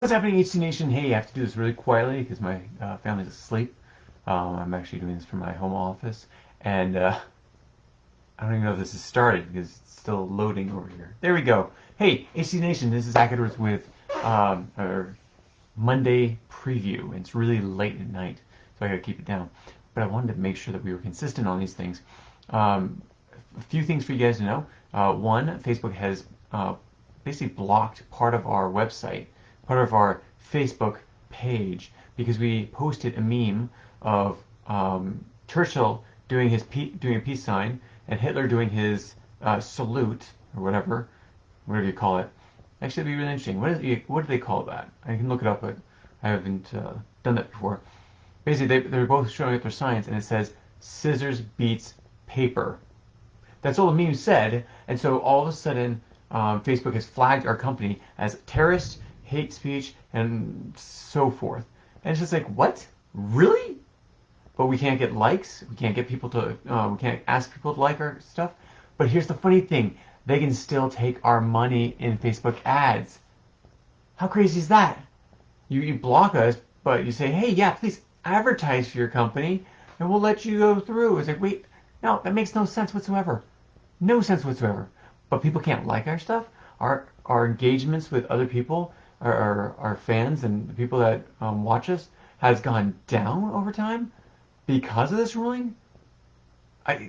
What's happening, HC Nation? Hey, I have to do this really quietly because my family's asleep. I'm actually doing this from my home office, and I don't even know if this has started because it's still loading over here. There we go. Hey, HC Nation, this is Zach Edwards with our Monday preview. It's really late at night, so I gotta keep it down. But I wanted to make sure that we were consistent on these things. Um, a few things for you guys to know. One, Facebook has basically blocked part of our website, part of our Facebook page, because we posted a meme of Churchill doing doing a peace sign and Hitler doing his salute or whatever you call it. Actually, it'd be really interesting. What do they call that? I can look it up, but I haven't done that before. Basically, they're both showing up their signs, and it says scissors beats paper. That's all the meme said, and so all of a sudden, Facebook has flagged our company as terrorist, hate speech, and so forth. And it's just like, what? Really? But we can't get likes. We can't get people to. We can't ask people to like our stuff. But here's the funny thing: they can still take our money in Facebook ads. How crazy is that? You block us, but you say, hey, yeah, please advertise for your company, and we'll let you go through. It's like, wait, no, that makes no sense whatsoever. No sense whatsoever. But people can't like our stuff. Our engagements with other people, our fans, and the people that watch us has gone down over time because of this ruling.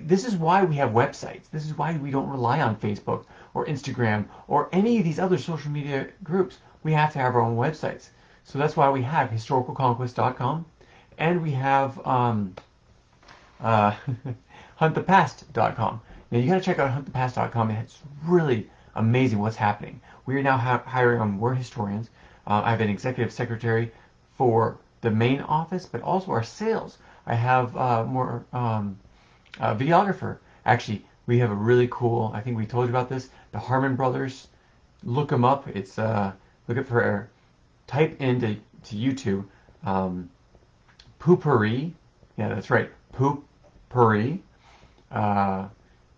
This is why we have websites. This is why we don't rely on Facebook or Instagram or any of these other social media groups. We have to have our own websites. So that's why we have historicalconquest.com and we have uh, huntthepast.com. Now you got to check out huntthepast.com. It's really amazing what's happening. We are now hiring on more historians. I have an executive secretary for the main office, but also our sales. I have more videographer. Actually, we have a really cool. I think we told you about this. The Harmon brothers. Look them up. It's look it for type into YouTube. Um, Poopery. Yeah, that's right. Poopery. Uh,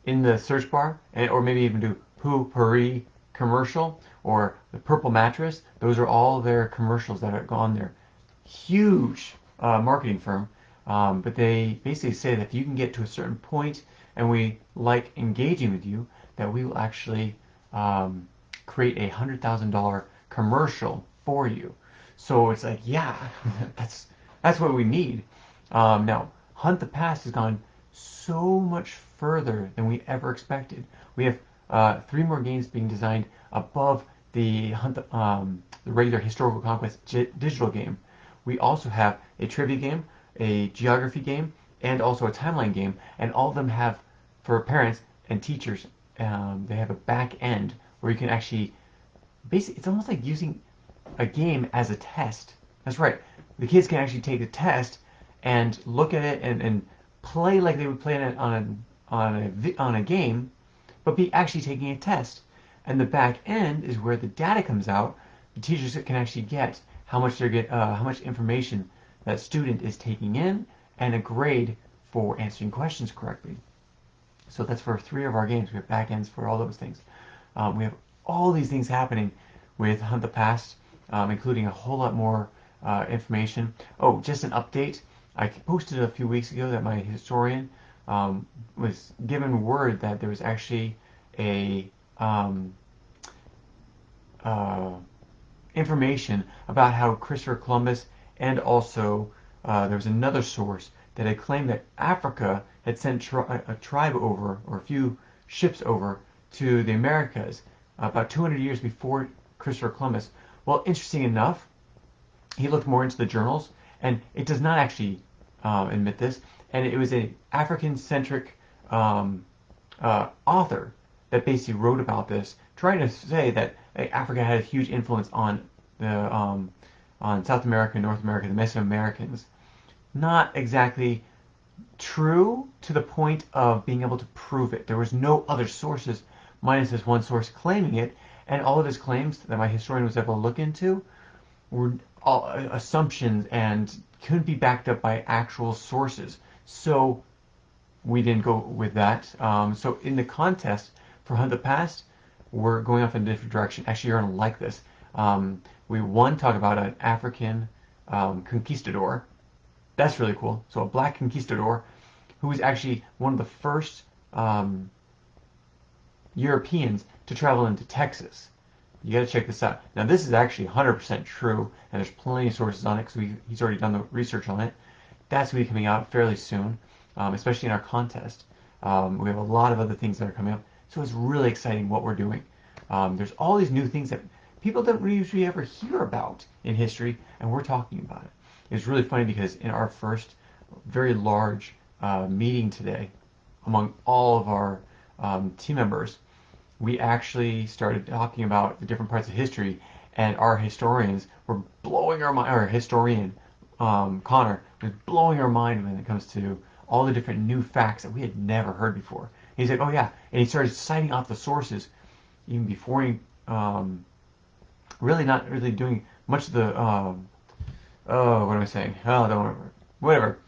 in the search bar, or maybe even do Poopery commercial or the Purple Mattress. Those are all their commercials that are on there. Huge marketing firm, but they basically say that if you can get to a certain point and we like engaging with you, that we will actually create $100,000 commercial for you. So it's like, yeah, that's what we need. Now, Hunt the Past has gone so much further than we ever expected. We have three more games being designed above the regular Historical Conquest digital game. We also have a trivia game, a geography game, and also a timeline game, and all of them have, for parents and teachers, they have a back end where you can actually, basically, it's almost like using a game as a test. That's right. The kids can actually take the test and look at it and play like they would play it on a game, but be actually taking a test. And the back end is where the data comes out. The teachers can actually get how much information that student is taking in, and a grade for answering questions correctly. So that's for three of our games. We have back ends for all those things. We have all these things happening with Hunt the Past, including a whole lot more information. Oh, just an update. I posted a few weeks ago that my historian was given word that there was actually a uh, information about how Christopher Columbus and also there was another source that had claimed that Africa had sent a tribe over, or a few ships over, to the Americas about 200 years before Christopher Columbus. Well, interesting enough, he looked more into the journals, and it does not actually admit this, and it was an African-centric author that basically wrote about this, trying to say that Africa had a huge influence on South America, North America, the Mesoamericans. Not exactly true to the point of being able to prove it. There was no other sources minus this one source claiming it, and all of his claims that my historian was able to look into were all assumptions and couldn't be backed up by actual sources. So we didn't go with that. So in the contest for Hunt the Past, we're going off in a different direction. Actually, you're going to like this. We talk about an African conquistador. That's really cool. So a black conquistador who was actually one of the first um, Europeans to travel into Texas. You got to check this out. Now, this is actually 100% true, and there's plenty of sources on it because he's already done the research on it. That's going to be coming out fairly soon, especially in our contest. We have a lot of other things that are coming up, so it's really exciting what we're doing. There's all these new things that people don't usually ever hear about in history, and we're talking about it. It's really funny because in our first very large meeting today, among all of our team members, we actually started talking about the different parts of history, and our historians were blowing our mind. Our historian, Connor, was blowing our mind when it comes to all the different new facts that we had never heard before. And he's like, "Oh yeah," and he started citing off the sources even before he really not really doing much of the oh, what am I saying? Oh, don't remember. Whatever.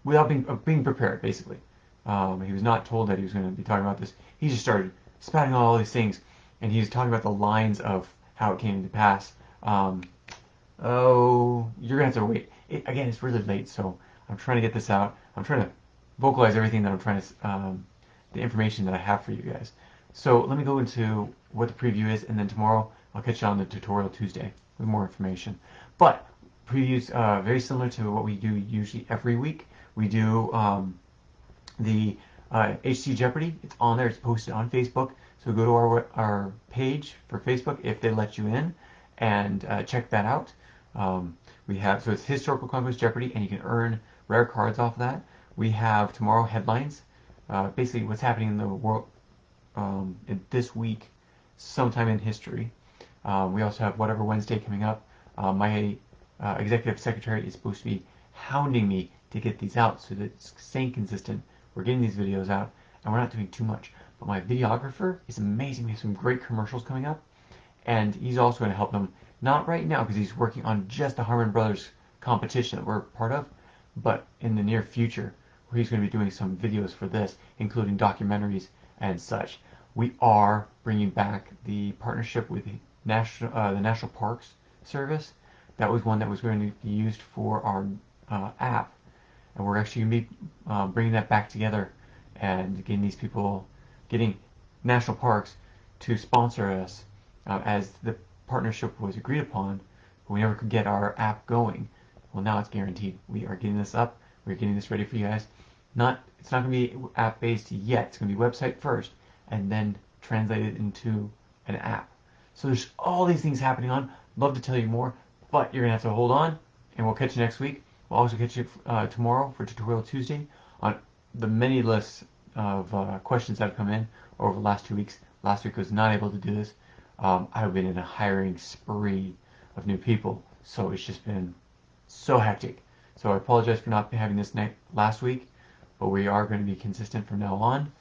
Without being prepared, basically. He was not told that he was going to be talking about this. He just started spouting all these things, and he was talking about the lines of how it came to pass. Oh, you're going to have to wait. Again, it's really late, so I'm trying to get this out. I'm trying to vocalize everything that I'm trying to, the information that I have for you guys. So let me go into what the preview is, and then tomorrow I'll catch you on the tutorial Tuesday with more information. But previews very similar to what we do usually every week. We do the HC Jeopardy. It's on there. It's posted on Facebook. So go to our page for Facebook if they let you in, and check that out. We have so it's Historical Conquest Jeopardy, and you can earn rare cards off of that. We have tomorrow headlines, basically what's happening in the world this week, sometime in history. We also have Whatever Wednesday coming up. My executive secretary is supposed to be hounding me to get these out so that it's staying consistent. We're getting these videos out, and we're not doing too much. But my videographer is amazing. We have some great commercials coming up, and he's also going to help them. Not right now because he's working on just the Harmon Brothers competition that we're part of, but in the near future, where he's going to be doing some videos for this, including documentaries and such. We are bringing back the partnership with the National Parks Service. That was one that was going to be used for our app, and we're actually going to be bringing that back together and getting national parks to sponsor us as the partnership was agreed upon, but we never could get our app going. Well, now it's guaranteed. We are getting this up. We're getting this ready for you guys. It's not going to be app based yet. It's going to be website first, and then translated into an app. So there's all these things happening on. Love to tell you more, but you're going to have to hold on, and we'll catch you next week. We'll also catch you tomorrow for Tutorial Tuesday on the many lists of questions that have come in over the last 2 weeks. Last week I was not able to do this. I've been in a hiring spree of new people, so it's just been so hectic. So I apologize for not having this last week, but we are going to be consistent from now on,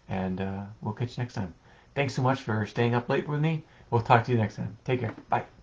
and we'll catch you next time. Thanks so much for staying up late with me. We'll talk to you next time. Take care. Bye.